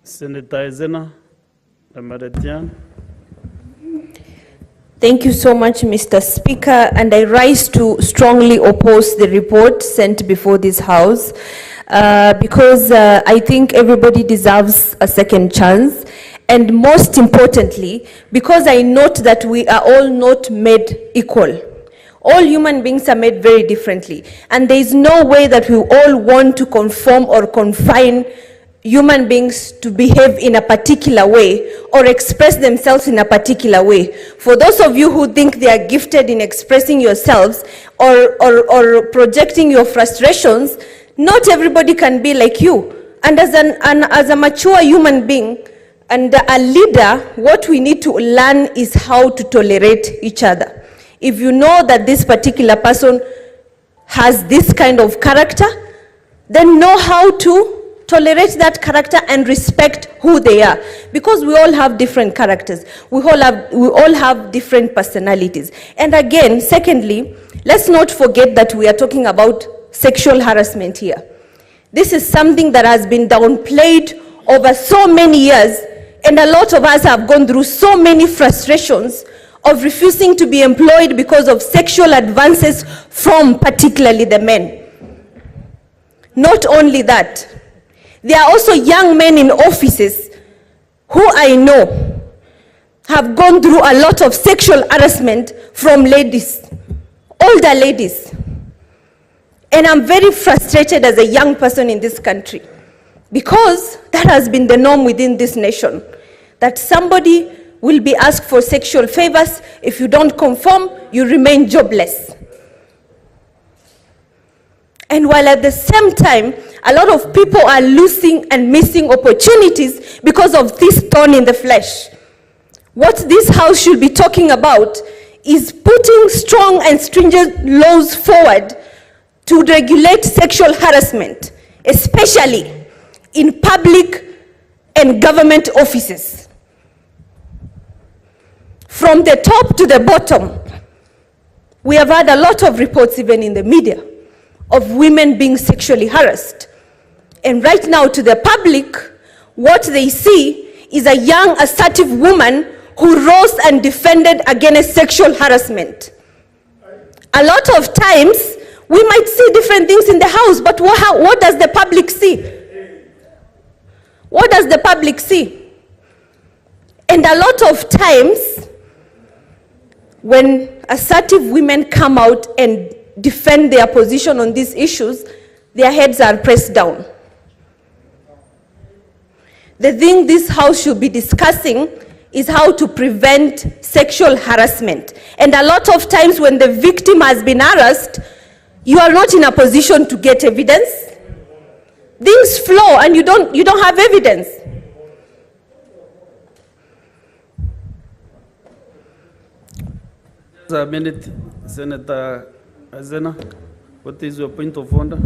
Senator Hezena, Thank you so much, Mr. Speaker, and I rise to strongly oppose the report sent before this House because I think everybody deserves a second chance, and most importantly, because I note that we are all not made equal. All human beings are made very differently, and there is no way that we all want to conform or confine human beings to behave in a particular way or express themselves in a particular way. For those of you who think they are gifted in expressing yourselves or projecting your frustrations, not everybody can be like you. And as a mature human being and a leader, what we need to learn is how to tolerate each other. If you know that this particular person has this kind of character, then know how to tolerate that character and respect who they are, because we all have different characters. We all have different personalities. And again, secondly, let's not forget that we are talking about sexual harassment here. This is something that has been downplayed over so many years, and a lot of us have gone through so many frustrations of refusing to be employed because of sexual advances from particularly the men. Not only that, there are also young men in offices who I know have gone through a lot of sexual harassment from ladies, older ladies. And I'm very frustrated as a young person in this country, because that has been the norm within this nation, that somebody will be asked for sexual favors. If you don't conform, you remain jobless. And while at the same time, a lot of people are losing and missing opportunities because of this thorn in the flesh. What this House should be talking about is putting strong and stringent laws forward to regulate sexual harassment, especially in public and government offices. From the top to the bottom, we have had a lot of reports, even in the media, of women being sexually harassed. And right now, to the public, what they see is a young, assertive woman who rose and defended against sexual harassment. A lot of times, we might see different things in the House, but what does the public see? What does the public see? And a lot of times, when assertive women come out and defend their position on these issues, their heads are pressed down. The thing this House should be discussing is how to prevent sexual harassment. And a lot of times when the victim has been harassed, you are not in a position to get evidence. Things flow and you don't have evidence. A minute, Senator Hezena, what is your point of order?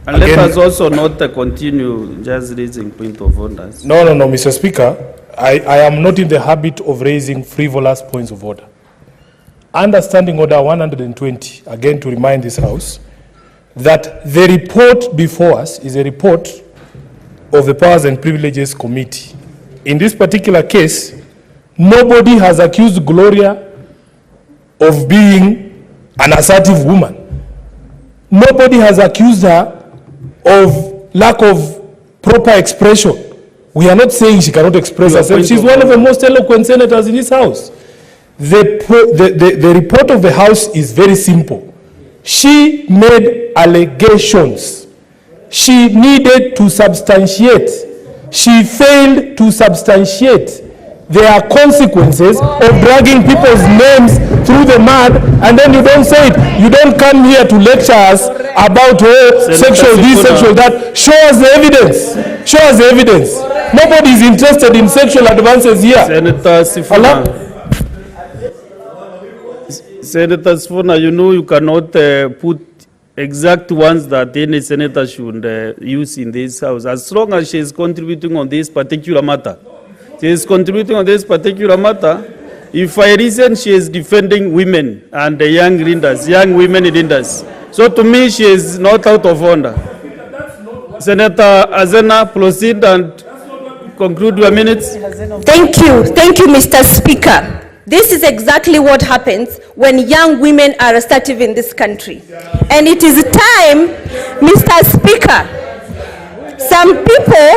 And again, let us also not continue just raising point of orders. No, Mr. Speaker. I am not in the habit of raising frivolous points of order. Understanding Order 120, again to remind this House, that the report before us is a report of the Powers and Privileges Committee. In this particular case, nobody has accused Gloria of being an assertive woman. Nobody has accused her of lack of proper expression. We are not saying she cannot express herself. She's one of the most eloquent senators in this House. The report of the House is very simple. She made allegations. She needed to substantiate. She failed to substantiate. There are consequences of dragging people's names through the mud, and then you don't say it. You don't come here to lecture us about sexual this, sexual that. Show us the evidence. Show us the evidence. Nobody is interested in sexual advances here. Senator Sifuna. Senator Sifuna, you know you cannot put exact ones that any senator should use in this House. As long as she is contributing on this particular matter. She is contributing on this particular matter. If I reason she is defending women and the young leaders, young women leaders. So to me, she is not out of order. Senator Hezena, proceed and conclude your minutes. Thank you, Mr. Speaker. This is exactly what happens when young women are assertive in this country. And it is time, Mr. Speaker, some people,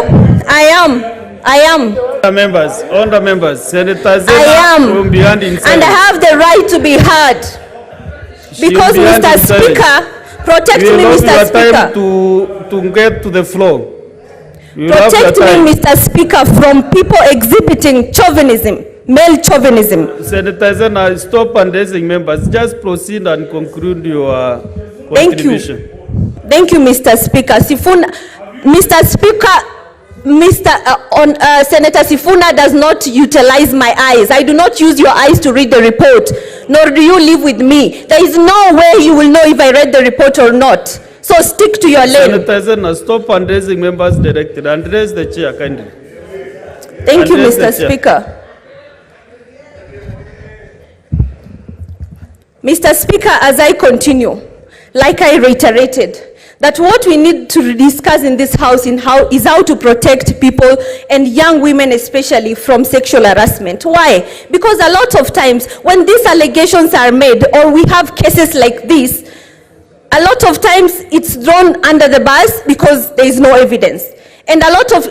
I am. Honourable members, Senator Hezena I am, from behind in and I have the right to be heard. Because, Mr. Speaker, protect me, Mr. Speaker. To get to the floor. Protect me, Mr. Speaker, from people exhibiting chauvinism, male chauvinism. Senator Hezena, stop addressing members. Just proceed and conclude your contribution. Thank you, Mr. Speaker. Sifuna, Mr. Speaker, Senator Sifuna does not utilize my eyes. I do not use your eyes to read the report, nor do you live with me. There is no way you will know if I read the report or not. So stick to your lane. Senator Hezena, stop addressing members directly. Address the chair kindly. Thank you, Mr. Speaker. Mr. Speaker, as I continue, like I reiterated, that what we need to discuss in this house is how to protect people and young women especially from sexual harassment. Why? Because a lot of times when these allegations are made or we have cases like this, a lot of times it's thrown under the bus because there is no evidence. And a lot of